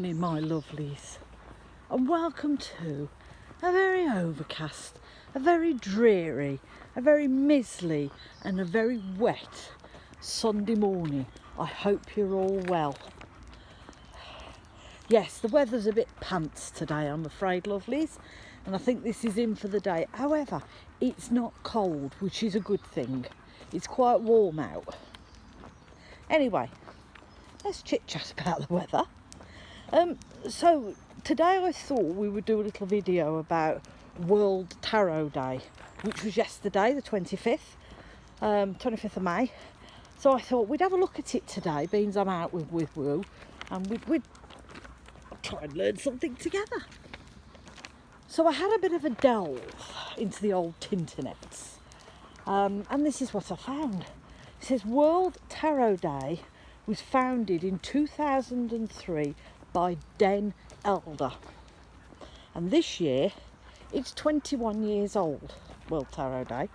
morning, my lovelies, and welcome to a very overcast, a very dreary, a very mizzly and a very wet Sunday morning. I hope you're all well. Yes, the weather's a bit pants today, I'm afraid, lovelies, and I think this is in for the day. However, it's not cold, which is a good thing. It's quite warm out. Anyway, let's chit chat about the weather. So today I thought we would do a little video about World Tarot Day, which was yesterday, the 25th of May. So I thought we'd have a look at it today, being I'm out with Woo, and we'd try and learn something together. So I had a bit of a delve into the old Tinternets, and this is what I found. It says World Tarot Day was founded in 2003 by Den Elder, and this year it's 21 years old, World Tarot Day.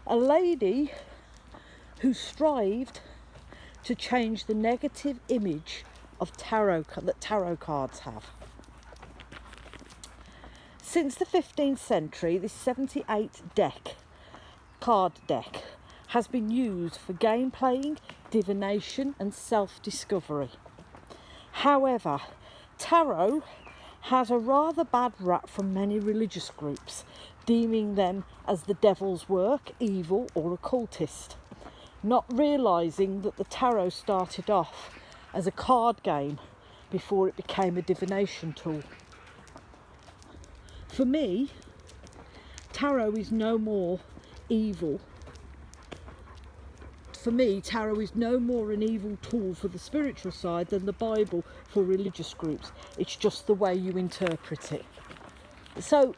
A lady who strived to change the negative image of tarot that tarot cards have. Since the 15th century, this 78 card deck has been used for game playing, divination and self-discovery. However, tarot has a rather bad rap from many religious groups, deeming them as the devil's work, evil or occultist, not realising that the tarot started off as a card game before it became a divination tool. For me, tarot is no more evil. For me, tarot is no more an evil tool for the spiritual side than the Bible for religious groups. It's just the way you interpret it. So,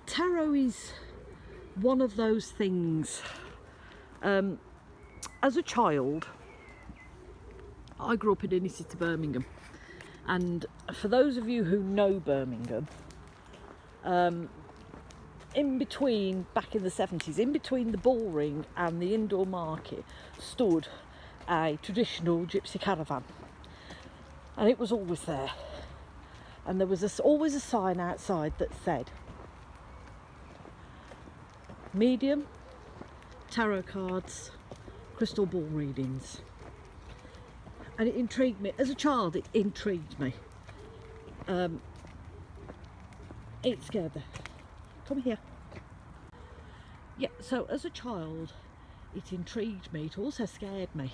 tarot is one of those things. As a child, I grew up in inner city Birmingham, and for those of you who know Birmingham, in between, back in the 70s, in between the Bullring and the indoor market stood a traditional gypsy caravan, and it was always there, and there was always a sign outside that said medium, tarot cards, crystal ball readings. And it intrigued me. As a child, it intrigued me. It scared me. Come here. Yeah, so as a child, it intrigued me. It also scared me.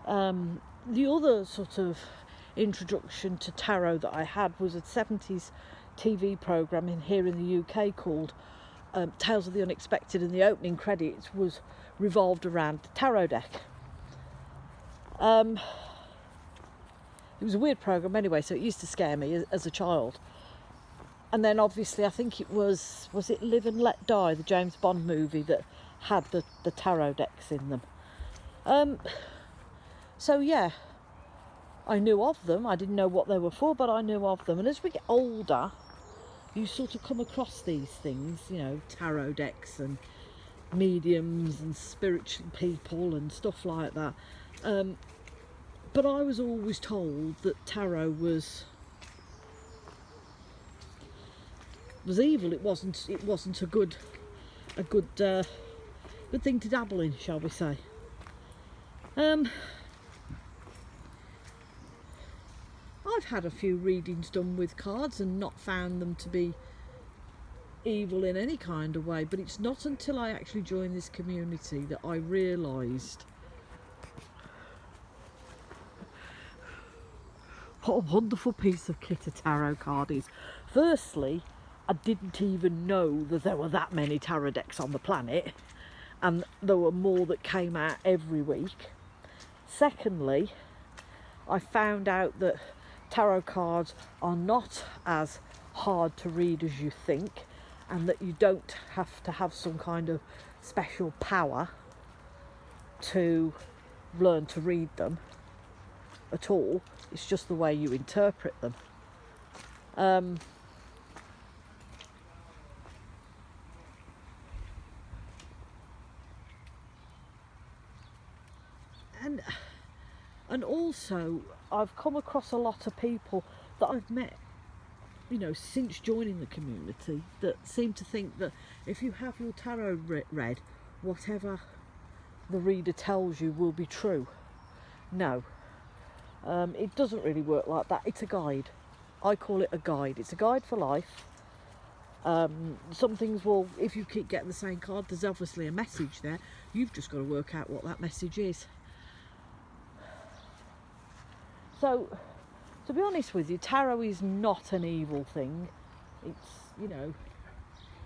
The other sort of introduction to tarot that I had was a 70s TV programme here in the UK called Tales of the Unexpected, and the opening credits was revolved around the tarot deck. It was a weird programme anyway, so it used to scare me as a child. And then obviously I think it was it Live and Let Die, the James Bond movie, that had the tarot decks in them. So yeah, I knew of them. I didn't know what they were for, but I knew of them. And as we get older, you sort of come across these things, you know, tarot decks and mediums and spiritual people and stuff like that. But I was always told that tarot was evil. It wasn't a good thing to dabble in, shall we say. I've had a few readings done with cards and not found them to be evil in any kind of way, but it's not until I actually joined this community that I realised what a wonderful piece of kit a tarot card is. Firstly, I didn't even know that there were that many tarot decks on the planet, and there were more that came out every week. Secondly, I found out that tarot cards are not as hard to read as you think, and that you don't have to have some kind of special power to learn to read them at all. It's just the way you interpret them. and also I've come across a lot of people that I've met, you know, since joining the community, that seem to think that if you have your tarot read, whatever the reader tells you will be true. No, it doesn't really work like that. It's a guide. I call it a guide. It's a guide for life. Some things will, if you keep getting the same card, there's obviously a message there. You've just got to work out what that message is. So, to be honest with you, tarot is not an evil thing. It's, you know,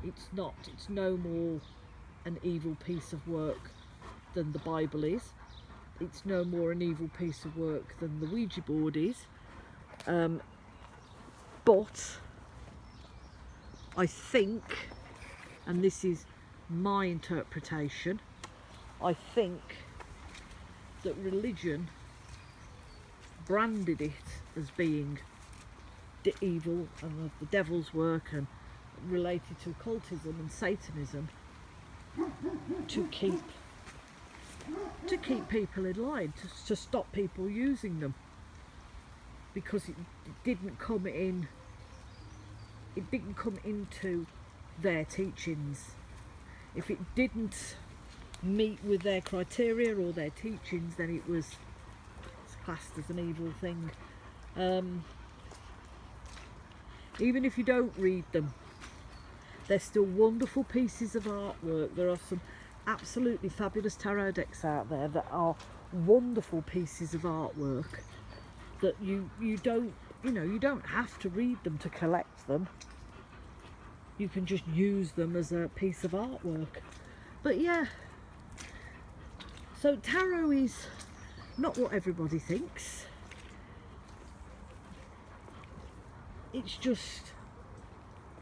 it's no more an evil piece of work than the Bible is. It's no more an evil piece of work than the Ouija board is. But I think, and this is my interpretation, I think that religion branded it as being the evil and the devil's work and related to occultism and Satanism to keep people in line, to stop people using them, because it didn't come into their teachings. If it didn't meet with their criteria or their teachings, then it's classed as an evil thing. Even if you don't read them, they're still wonderful pieces of artwork. There are some absolutely fabulous tarot decks out there that are wonderful pieces of artwork that you don't have to read them to collect them. You can just use them as a piece of artwork. But yeah, so tarot is not what everybody thinks. It's just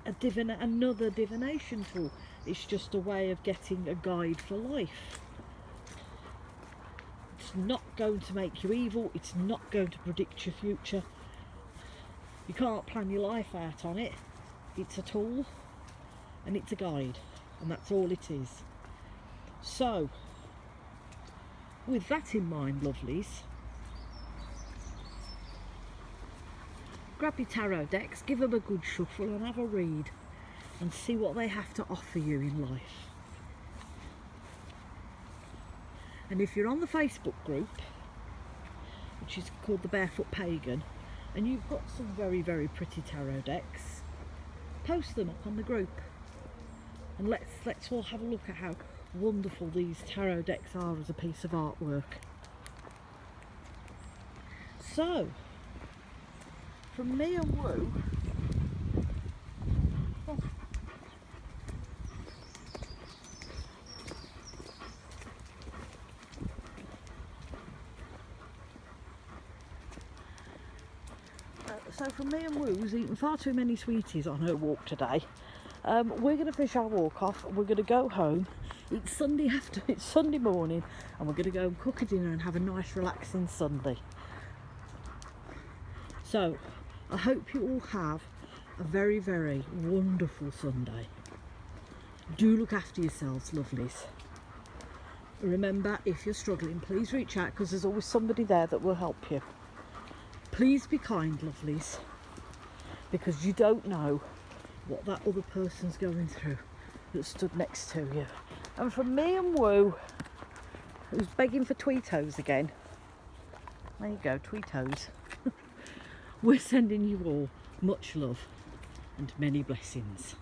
another divination tool. It's just a way of getting a guide for life. It's not going to make you evil. It's not going to predict your future. You can't plan your life out on it. It's a tool and it's a guide, and that's all it is. So, with that in mind, lovelies, grab your tarot decks, give them a good shuffle and have a read and see what they have to offer you in life. And if you're on the Facebook group, which is called the Barefoot Pagan, and you've got some very, very pretty tarot decks, post them up on the group and let's all have a look at how wonderful these tarot decks are as a piece of artwork. So, from me and Woo, who's eaten far too many sweeties on her walk today. We're going to finish our walk off. We're going to go home. It's Sunday morning, and we're going to go and cook a dinner and have a nice relaxing Sunday. So I hope you all have a very, very wonderful Sunday. Do look after yourselves, lovelies. Remember, if you're struggling, please reach out, because there's always somebody there that will help you. Please be kind, lovelies, because you don't know what that other person's going through that stood next to you. And from me and Woo, who's begging for Tweetos again, there you go, Tweetos. We're sending you all much love and many blessings.